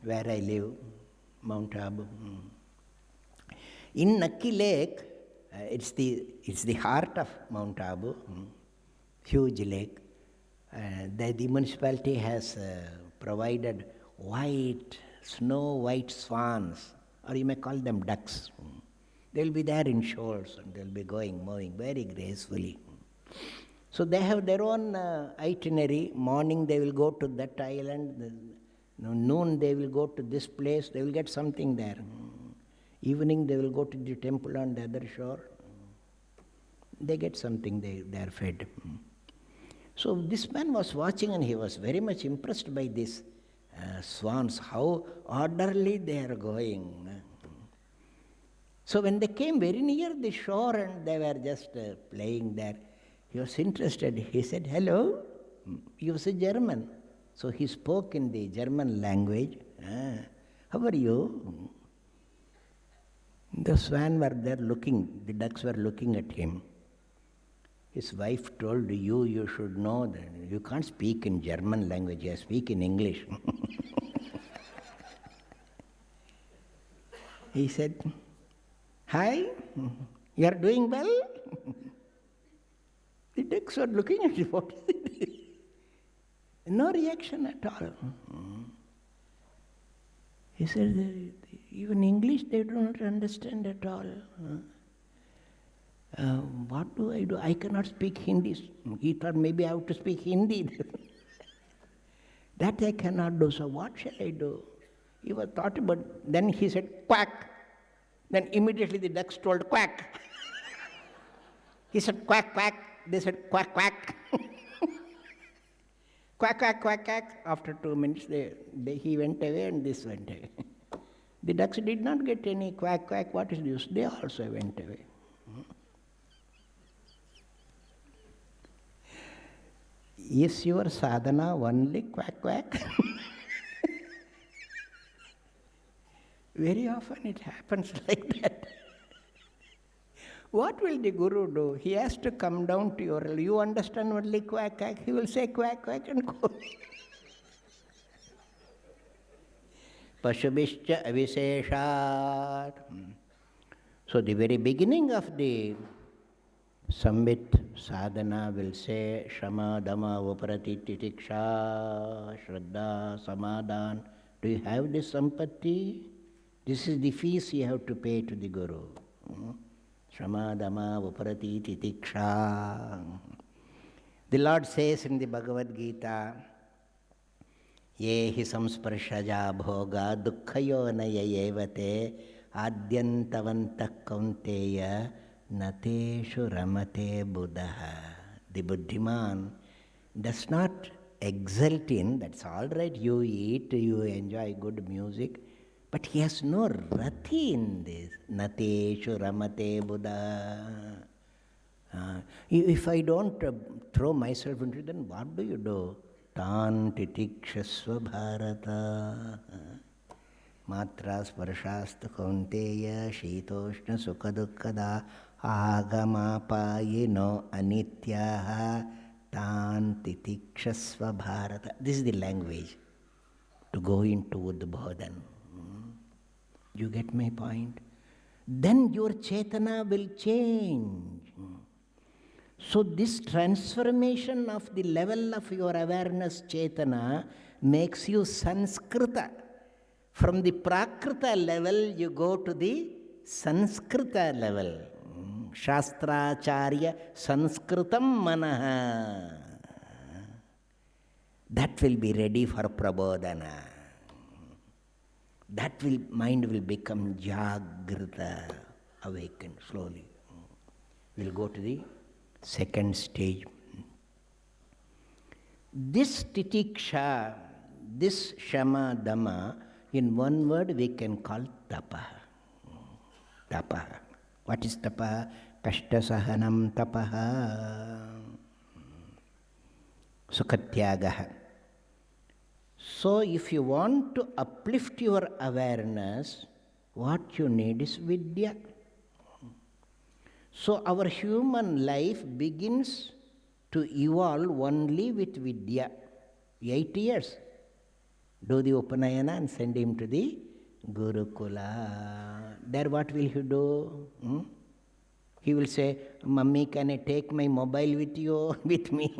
where I live, Mount Abu. In Nakki Lake, it's the heart of Mount Abu, huge lake. The municipality has provided snow white swans, or you may call them ducks. They will be there in shoals and they will be moving very gracefully. So they have their own itinerary. Morning they will go to that island, noon they will go to this place, they will get something there. Evening they will go to the temple on the other shore. They get something, they are fed. So this man was watching and he was very much impressed by these swans, how orderly they are going. So when they came very near the shore and they were just playing there, he was interested. He said, "Hello." He was a German. So he spoke in the German language. "How are you?" The swan were there looking, the ducks were looking at him. His wife told, you should know that you can't speak in German language, you speak in English. He said, "Hi, you are doing well?" The ducks were looking at him. What is it? No reaction at all. He said, even English they do not understand at all. What do? I cannot speak Hindi. He thought maybe I have to speak Hindi. That I cannot do, so what shall I do? He was thought about, then he said, "Quack." Then immediately the ducks told, "Quack." He said, "Quack, quack." They said, "Quack, quack." Quack, quack, quack, quack. After 2 minutes, he went away and this went away. The ducks did not get any quack, quack. What is this? They also went away. Is your sadhana only quack, quack? Very often it happens like that. What will the Guru do? He has to come down to your level. You understand only quack, quack. He will say quack, quack and go. Pashubhishcha avisheshat. So the very beginning of the Samvit sadhana will say Shama, Dhamma, Uparati, Titiksha, Shraddha, Samadhan. Do you have this sampatti? This is the fees you have to pay to the Guru. Shama, Dhamma, Uparati, Titiksha. The Lord says in the Bhagavad Gita, Ye hi samsparshaja bhoga dukkhayo nayayevate adyantavantah kaunteya nateshu ramate buddha. The Buddhiman does not exult in, that's all right, you eat, you enjoy good music, but he has no rati in this. Nateshu ramate buddha. If I don't throw myself into it, then what do you do? Tan titikshasva bharata. Matra sparshasta kaunteya shitoshna sukhadukkada agamapayino anityaha tan titikshasva bharata. This is the language to go into Udbodhan. You get my point? Then your Chetana will change. So this transformation of the level of your awareness Chetana makes you Sanskrita. From the Prakrita level you go to the Sanskrita level. Shastracharya Sanskritam Manaha. That will be ready for Prabodhana. That mind will become Jagrita, awakened slowly. We'll go to the second stage. This titiksha, this shama dhamma, in one word we can call tapa. Tapa. What is tapa? Kashtasahanam tapaha. Sukhatyagaha. So if you want to uplift your awareness, what you need is vidya. So our human life begins to evolve only with vidya. 8 years. do the Upanayana and send him to the Gurukula. There what will he do? He will say, Mummy, can I take my mobile with you, with me?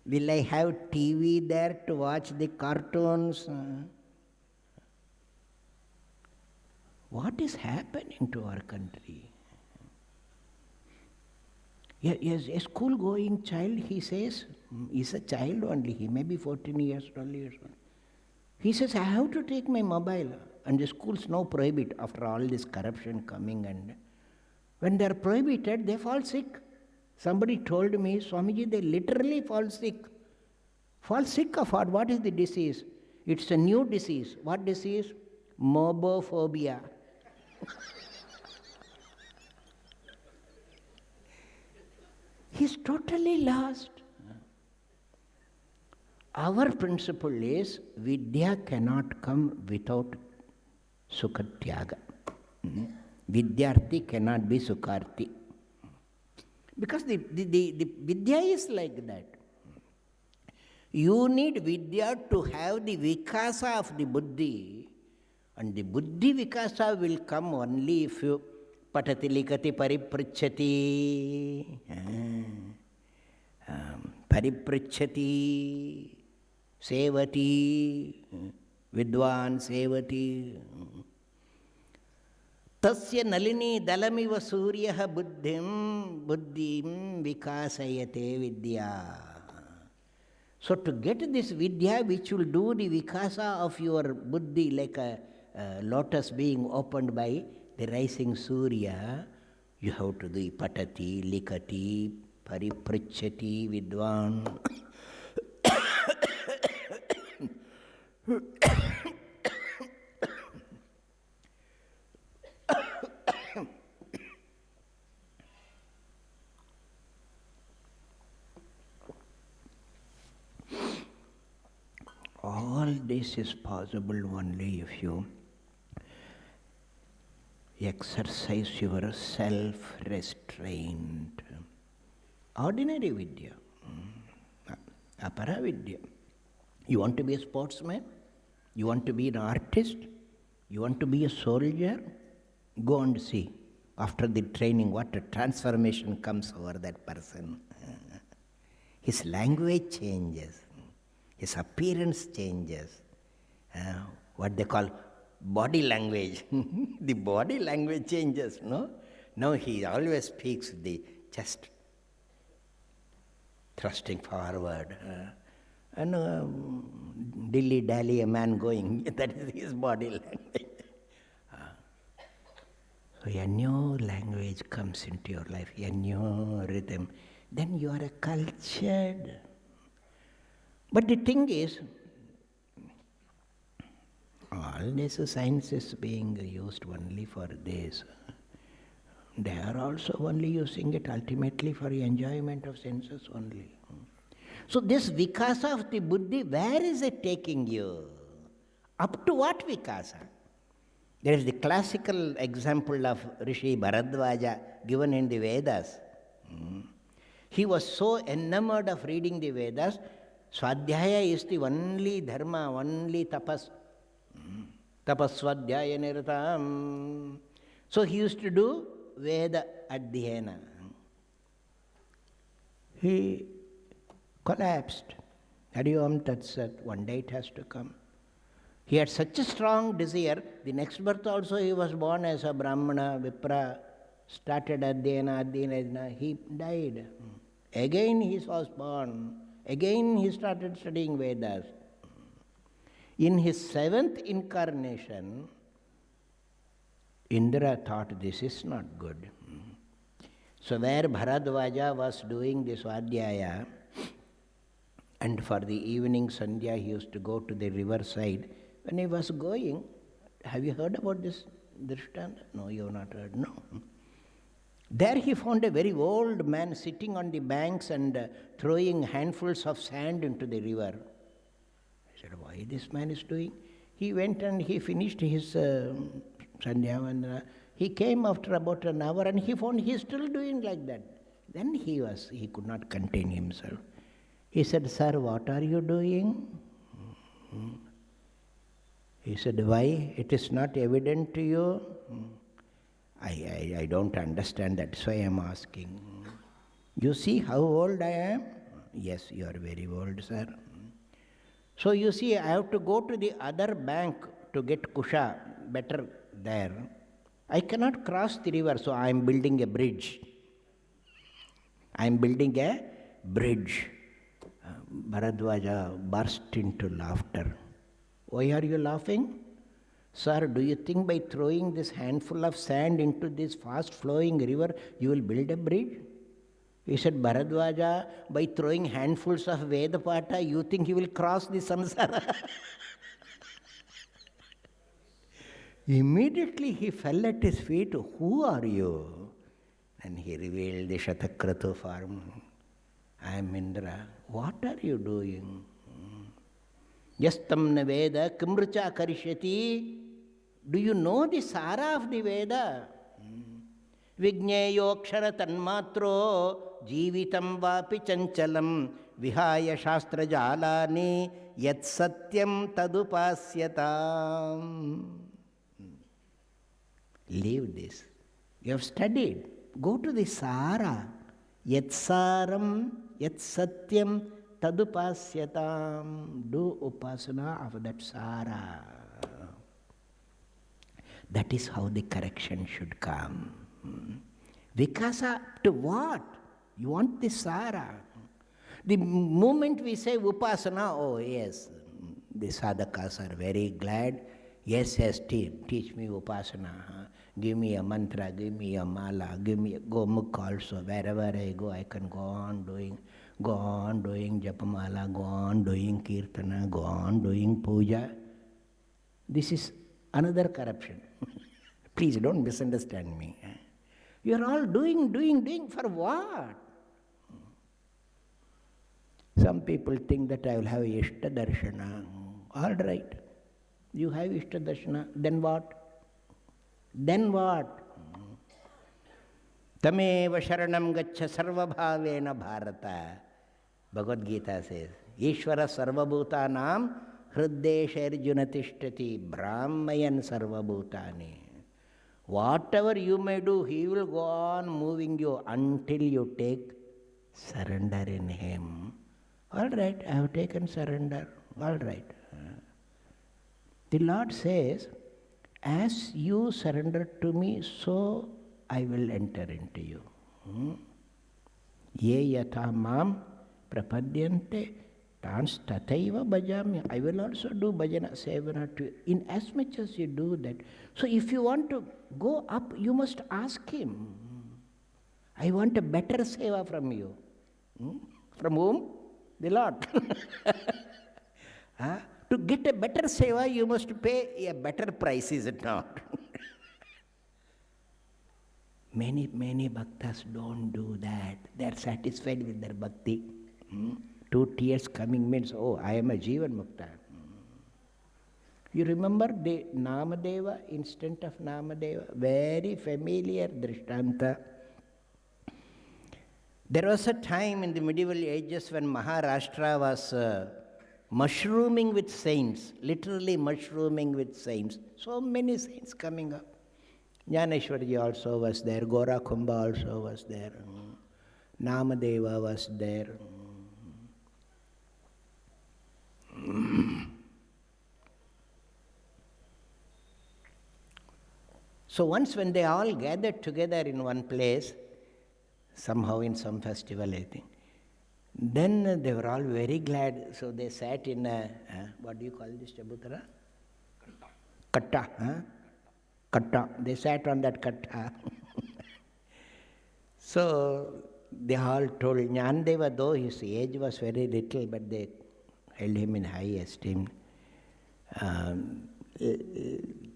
Will I have TV there to watch the cartoons? What is happening to our country? Yes, a school-going child, he says, he's a child only, he may be 14 years, 12 years old. He says, I have to take my mobile. And the schools now prohibit after all this corruption coming. And when they are prohibited, they fall sick. Somebody told me, Swamiji, they literally fall sick. Fall sick of what? What is the disease? It's a new disease. What disease? Mobophobia. He's totally lost. Our principle is Vidya cannot come without Sukhatyaga. Vidyarthi cannot be Sukharthi. Because the Vidya is like that. You need Vidya to have the Vikasa of the Buddhi. And the Buddhi Vikasa will come only if you Patati Likati Pariprachati. Pariprachati. Sevati, Vidwan Sevati. Tasya Nalini Dalamiva Suryaha Buddhim Vikasayate Vidya. So to get this Vidya which will do the Vikasa of your Buddhi like a lotus being opened by the rising Surya, you have to do Patati, Likati, Pariprachati, Vidwan. All this is possible only if you exercise your self-restraint. Ordinary Vidya, Apara Vidya. You want to be a sportsman? You want to be an artist? You want to be a soldier? Go and see. After the training, what a transformation comes over that person. His language changes. His appearance changes. What they call body language. The body language changes, no? Now he always speaks the chest thrusting forward. And dilly-dally a man going, that is his body language. So a new language comes into your life, a new rhythm. Then you are a cultured. But the thing is, all this science is being used only for this. They are also only using it ultimately for the enjoyment of senses only. So this Vikasa of the Buddhi, where is it taking you? Up to what Vikasa? There is the classical example of Rishi Bharadwaja given in the Vedas. He was so enamored of reading the Vedas, Swadhyaya is the only dharma, only tapas. Tapas Swadhyaya Niratam. So he used to do Veda Adhyayana. He collapsed. Hari Om Tat Sat. One day it has to come. He had such a strong desire. The next birth also he was born as a Brahmana, Vipra, started Adhyayana. He died. Again he was born. Again he started studying Vedas. In his 7th incarnation, Indra thought this is not good. So where Bharadwaja was doing this Swadhyaya, and for the evening Sandhya he used to go to the riverside. When he was going, have you heard about this Drishtanta? No, you have not heard, no. There he found a very old man sitting on the banks and throwing handfuls of sand into the river. I said, why this man is doing? He went and he finished his Sandhya. He came after about an hour and he found he is still doing like that. Then he could not contain himself. He said, sir, what are you doing? He said, why? It is not evident to you? I don't understand, that's why I am asking. You see how old I am? Yes, you are very old, sir. So you see, I have to go to the other bank to get kusha, better there. I cannot cross the river, so I am building a bridge. I am building a bridge. Bharadwaja burst into laughter. Why are you laughing? Sir, do you think by throwing this handful of sand into this fast-flowing river, you will build a bridge? He said, Bharadwaja, by throwing handfuls of Vedapata, you think you will cross the samsara? Immediately he fell at his feet. Who are you? And he revealed the Shatakratu form. I am Indra. What are you doing? Yastam na Veda kimrucha karishyati. Do you know the Sara of the Veda? Vigneyo kshara tanmatro jivitam vapi chanchalam vihaya shastra jalani yat satyam tadupasyatam. Leave this. You have studied. Go to the Sara. Yat saram yat satyam tadupasyatam. Do upasana of that Sara. That is how the correction should come. Vikasa to what? You want the Sara. The moment we say Upasana, oh yes, the sadhakas are very glad. Yes, teach me Upasana. Give me a mantra, give me a mala, give me a gomukh also. Wherever I go, I can go on doing japamala, go on doing kirtana, go on doing puja. This is another corruption. Please don't misunderstand me. You are all doing for what? Some people think that I will have Ishta Darshana. All right. You have Ishta Darshana. Then what? Tameva sharanam gaccha sarvabhavena bharata. Bhagavad Gita says, Ishvara sarvabhutanam hriddesharjuna tishtati brahmayan sarvabhutani. Whatever you may do, he will go on moving you until you take surrender in him. All right, I have taken surrender. All right. The Lord says, as you surrender to me, so I will enter into you. Ye yatha mam prapadyante tans tathaiva bhajami. I will also do bhajana sevana to you, in as much as you do that. So if you want to go up, you must ask him. I want a better seva from you. From whom? The Lord. To get a better seva, you must pay a better price, is it not? Many bhaktas don't do that. They are satisfied with their bhakti. 2 tears coming means, oh, I am a Jivan Mukta. You remember the Namadeva, instant of Namadeva? Very familiar Drishtanta. There was a time in the medieval ages when Maharashtra was mushrooming with saints, literally mushrooming with saints. So many saints coming up. Jnaneshwarji also was there, Gora Kumbha also was there, Namadeva was there. So once when they all gathered together in one place, somehow in some festival I think, then they were all very glad. So they sat in a, what do you call this, Chabutara? Katta. Katta. They sat on that katta. So they all told Jnanadeva, though his age was very little, but they held him in high esteem.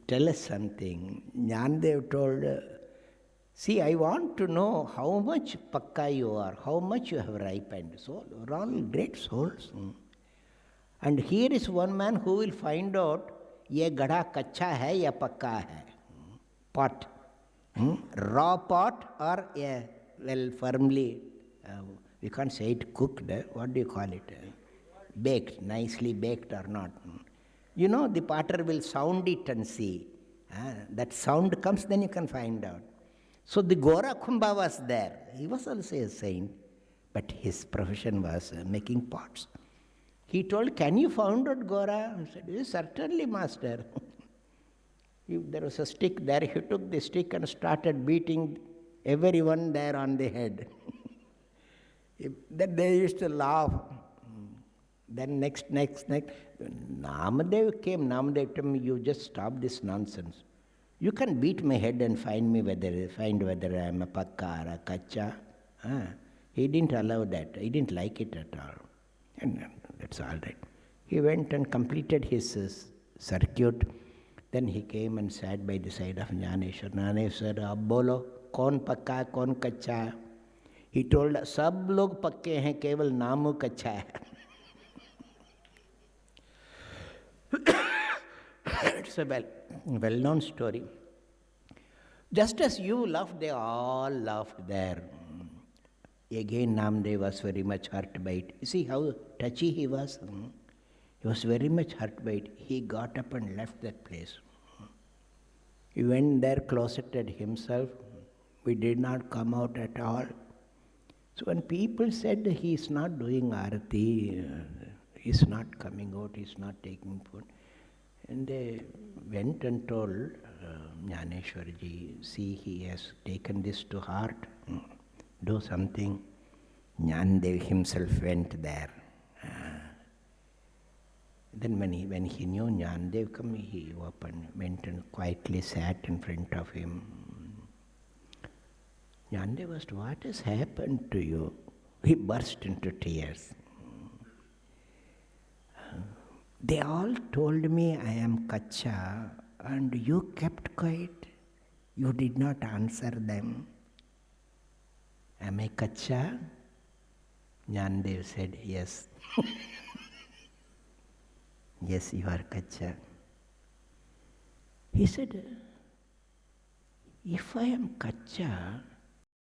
Tell us something. Jnanadev told, see, I want to know how much pakka you are, how much you have ripened. So, we're all great souls. And here is one man who will find out, ye gada kacha hai ya pakka hai. Pot. Raw pot or a well firmly, we can't say it cooked, what do you call it? Baked, nicely baked or not. You know, the potter will sound it and see. That sound comes, then you can find out. So the Gora Kumbha was there. He was also a saint, but his profession was making pots. He told, can you find out Gora? I said, yes, certainly, master. There was a stick there. He took the stick and started beating everyone there on the head. Then they used to laugh. Then next, Namadev came. Namadev told me, you just stop this nonsense. You can beat my head and find whether I am a pakka or a kacha. He didn't allow that. He didn't like it at all. And that's all right. He went and completed his circuit. Then he came and sat by the side of Jnaneshwar. Jnaneshwar, ab bolo, kaun pakka, kaun kacha? He told, sab log pakke hain, keval namu kacha hai. It's a well-known story. Just as you laughed, they all laughed there. Again, Namdev was very much hurt by it. You see how touchy he was? He was very much hurt by it. He got up and left that place. He went there, closeted himself. We did not come out at all. So when people said he is not doing arati, he is not coming out, he is not taking food, and they went and told Jnaneshwarji, see, he has taken this to heart, do something. Jnanadev himself went there. Then when he knew Jnanadev come, he went and quietly sat in front of him. Jnanadev asked, what has happened to you? He burst into tears. They all told me I am kacha, and you kept quiet. You did not answer them. Am I kacha? Jnanadev said, yes. Yes, you are kacha. He said, if I am kacha,